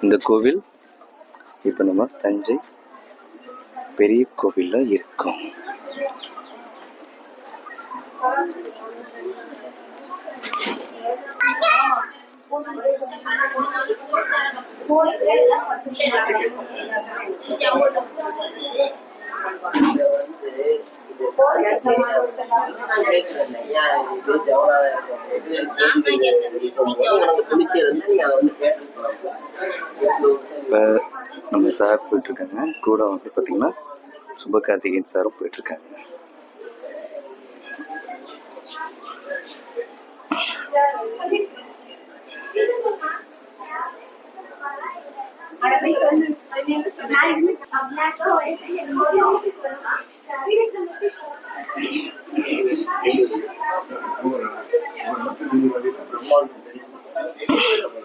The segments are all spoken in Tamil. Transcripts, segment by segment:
இந்த கோவில் இப்போ நம்ம தஞ்சை பெரிய கோவிலில் இருக்கோம். நம்ம சார் போயிட்டு இருக்காங்க, கூட வந்து பார்த்தீங்கன்னா சுபகார்த்திகேயன் சாரும் போயிட்டு இருக்காங்க.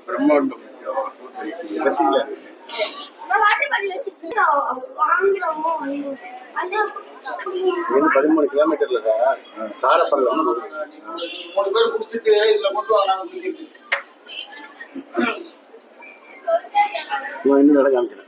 பிரம்மாண்டம் பதிமூணு கிலோமீட்டர்ல சார் சாரப்பள்ளம் 3 பேர் குடிச்சிட்டு இதுல மட்டும் இன்னும் இடம் காமிக்கிறேன்.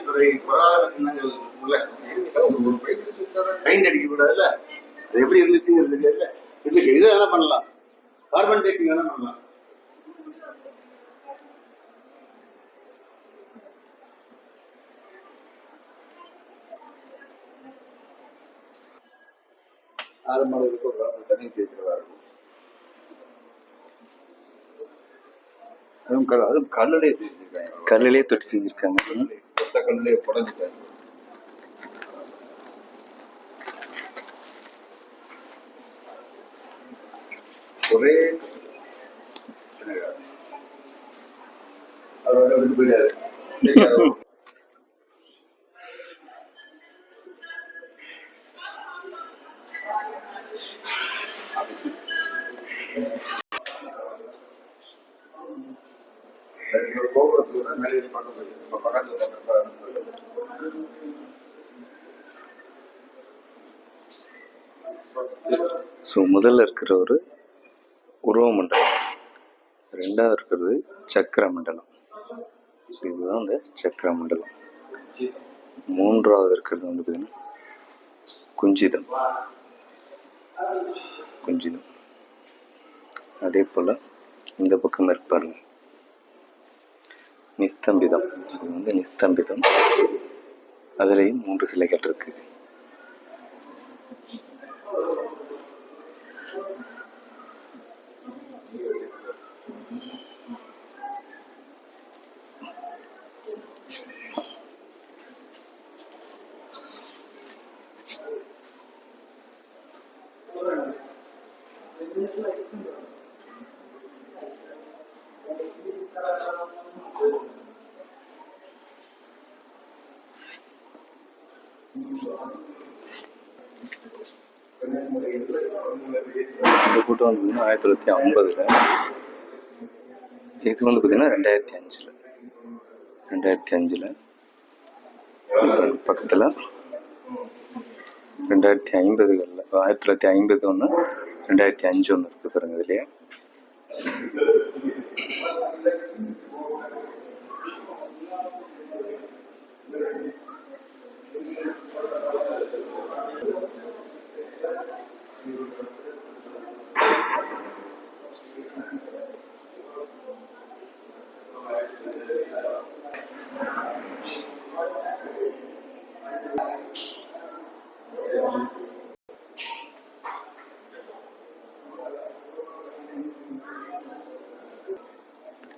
துறை பொருளாதார சின்னங்கள் பெயிண்ட் அடிக்க கூடாதுல்ல, அது எப்படி இருந்துச்சுங்கிறது தெரியல. இதுக்கு இது வேணா பண்ணலாம், கார்பன் டேக்கிங் வேணா பண்ணலாம். ஆரம்பத்துக்கு ஒரு தண்ணி தேய்க்கிறதா இருக்கும். அதுவும் கல்லுலேயே செஞ்சிருக்காங்க, கல்லுலேயே தொட்டி செஞ்சிருக்காங்க. கல்லுலேயே புடஞ்சிட்டாங்க. ஒரே அவரோட விட்டு போயிடாரு. கோபுரத்துல மேலே பார்க்க போயிருக்கு, பக்கத்துல ஸோ முதல்ல இருக்கிற ஒரு உருவ மண்டலம், ரெண்டாவது இருக்கிறது சக்கர மண்டலம். ஸோ இதுதான் இந்த சக்கர மண்டலம். மூன்றாவது இருக்கிறது வந்து பார்த்தீங்கன்னா குஞ்சிதம். அதே போல் இந்த பக்கம் இருப்பாருங்க நிஸ்தம்பிதம். ஸோ வந்து நிஸ்தம்பிதம், அதுலேயும் 3 சிலைகள் இருக்கு. இந்த கூட்டம் வந்து 1950. இது வந்து பார்த்தீங்கன்னா 2005. பக்கத்தில் 2050களில் 1950 ஒன்று, 2005 ஒன்று இருக்குது பாருங்க. இதுலையே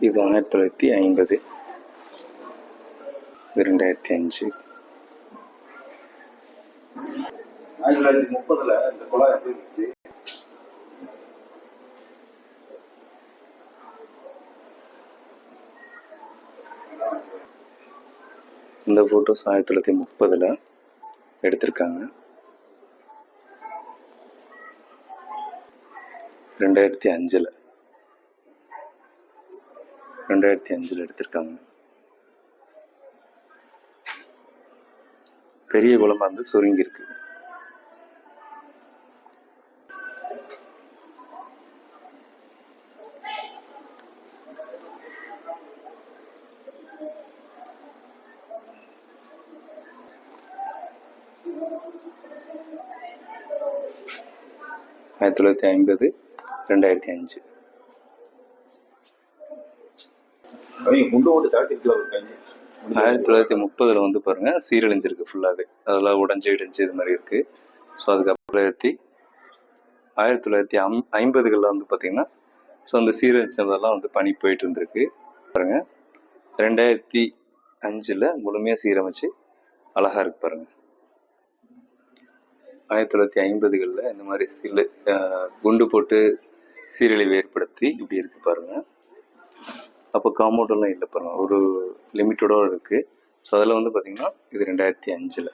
இது 1950, 2005. 1930 இந்த குழாய் எப்படி இருந்துச்சு? இந்த ஃபோட்டோஸ் 1930 எடுத்திருக்காங்க. 2005 எடுத்திருக்காங்க. பெரிய குளமா இருந்து சுருங்கி இருக்கு. ஆயிரத்தி 1950, 2005. 1930 வந்து பாருங்க சீரழிஞ்சிருக்கு ஃபுல்லாவே. அதெல்லாம் உடஞ்சி இடிஞ்சு இது மாதிரி இருக்கு. ஸோ அதுக்கப்புறம் 1950 வந்து பார்த்தீங்கன்னா ஸோ அந்த சீரழிச்சதெல்லாம் வந்து பனி போயிட்டு இருந்திருக்கு பாருங்க. 2005 முழுமையாக சீரமைச்சு அழகா இருக்கு பாருங்க. 1950 இந்த மாதிரி குண்டு போட்டு சீரழிவு ஏற்படுத்தி இப்படி இருக்கு பாருங்க. அப்போ காம்பவுண்டெல்லாம் இல்லை பாருங்க, ஒரு லிமிட்டோட இருக்கு. ஸோ அதில் வந்து பார்த்தீங்கன்னா இது 2005.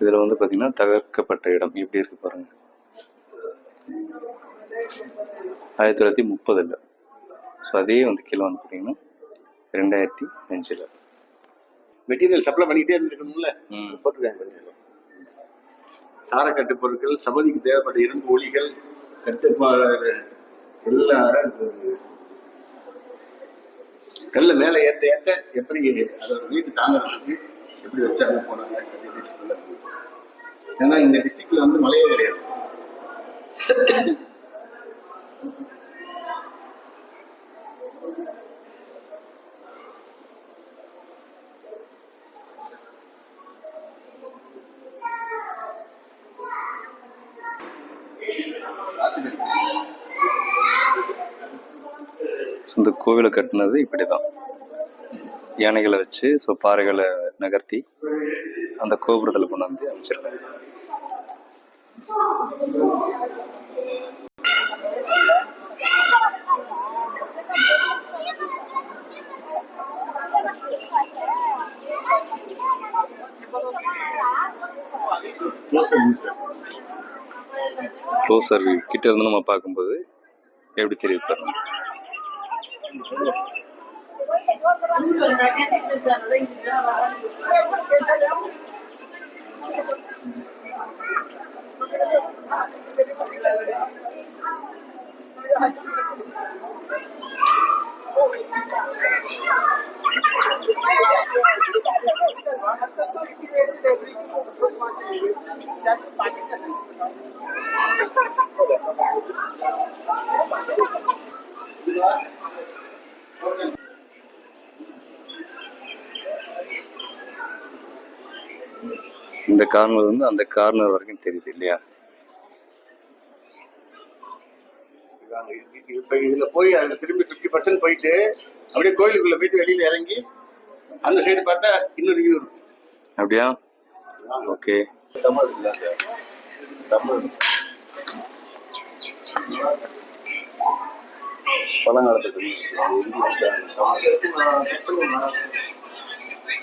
இதில் வந்து பார்த்தீங்கன்னா தகர்க்கப்பட்ட இடம் இப்படி இருக்கு பாருங்க. 1930. ஸோ அதே வந்து கீழே வந்து பார்த்தீங்கன்னா 2005. மெட்டீரியல் சப்ளை பண்ணிக்கிட்டே இருந்துருக்கணும்ல. போட்டுருக்காங்க. சாரக்கட்டு பொருட்கள், சமதிக்கு தேவைப்பட்ட இரும்பு ஒளிகள், கட்டுப்பாடு எல்லாம் கல்ல மேல ஏத்த ஏத்த எப்படி அதோட வீட்டு தாங்கிறதுக்கு எப்படி வச்சாங்க போனாங்க. ஏன்னா இந்த டிஸ்ட்ரிக்ட்ல வந்து மழையே கிடையாது. இந்த கோவிலை கட்டினது இப்படிதான், யானைகளை வச்சு ஸோ பாறைகளை நகர்த்தி அந்த கோபுரத்தில் கொண்டு வந்து அமைச்சிருக்காங்க. க்ளோசர் வியூ கிட்ட இருந்து நம்ம பார்க்கும்போது எப்படி தெரியுது பாருங்க. இந்த கார்னர் வந்து அந்த கார்னர் வரைக்கும் தெரியுது இல்லையா? இதுல போய் அதுல திரும்பி 50% போயிட்டு அப்படியே கோயிலுக்குள்ள போயிட்டு வெளியில இறங்கி அந்த சைடு பார்த்தா இன்னொரு வியூ இருக்கும். அப்படியா? ஓகே. தமிழ் இல்ல, தமிழ் பழங்காலத்துக்கு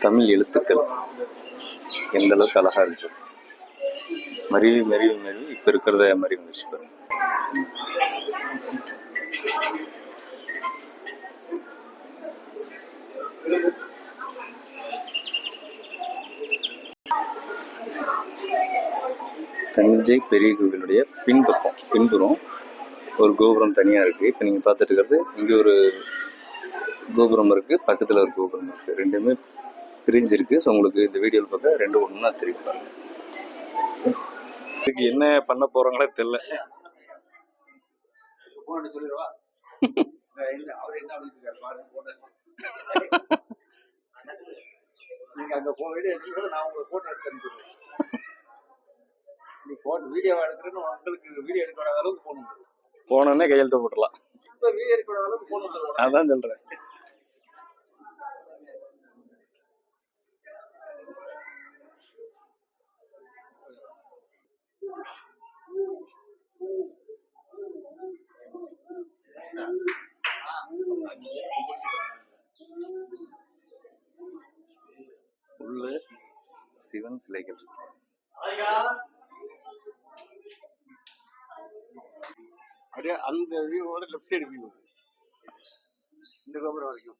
தமிழ் எழுத்துக்கள் எந்த அளவுக்கு அழகா இருக்கு. மருவி மருவி மருவி இப்ப இருக்கிறத மாதிரி வந்துச்சு பாருங்க. தஞ்சை பெரிய கோவிலுடைய பின்புறம் ஒரு கோபுரம் தனியா இருக்கு. இப்ப நீங்க பார்த்துட்டு இருக்கிறது இங்க ஒரு கோபுரம் இருக்கு, பக்கத்துல ஒரு கோபுரம் இருக்கு. ரெண்டுமே பிரிஞ்சிருக்கு. ஸோ உங்களுக்கு இந்த வீடியோவில் பார்க்க ரெண்டு ஒண்ணா தெரியும் பாருங்க. இதுக்கு என்ன பண்ண போறாங்களே தெரியல. நீங்க அங்க வீடியோ எடுத்து நான் உங்களுக்கு போட்டோ எடுத்து அனுப்பிடுறேன். நீ போட்டோ வீடியோ எடுக்கிறேன்னு உங்களுக்கு வீடியோ எடுக்காத அளவுக்கு போகணும். போனோன்னே கையெழுத்து போட்டுடலாம். வீடியோ எடுக்காத அளவுக்கு போகணும். அதான் சொல்றேன். சிவன் சிலைகள். அப்படியே அந்த வியூவோட லெஃப்ட் சைடு வியூ இந்த கோபுரம் வரைக்கும்.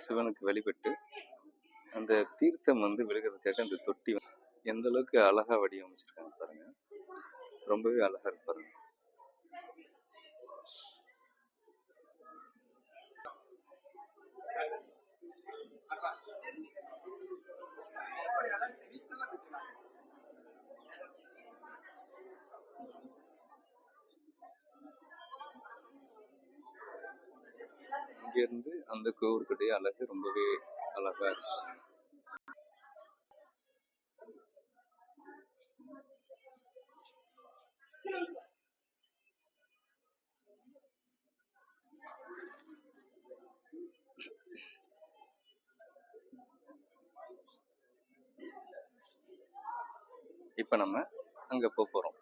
சிவனுக்கு வழிபட்டு அந்த தீர்த்தம் விழுகிறதுக்காக அந்த தொட்டி எந்த அளவுக்கு அழகா வடிவமைச்சிருக்காங்க பாருங்க. ரொம்பவே அழகா இருக்கு பாருங்க. இங்க இருந்து அந்த கோபுரத்துடைய அழகு ரொம்பவே அழகா இருக்கு. இப்ப நம்ம அங்க போறோம்.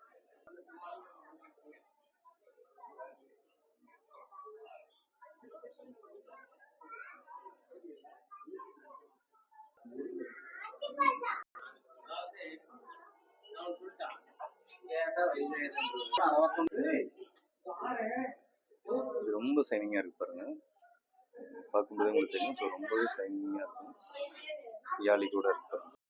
இது ரொம்ப சைனிங்கா இருக்கு பாருங்க. பார்க்கும்போது உங்களுக்கு தெரியும். ரொம்பவே சைனிங்கா இருக்கும். யாழி கூட இருக்கு.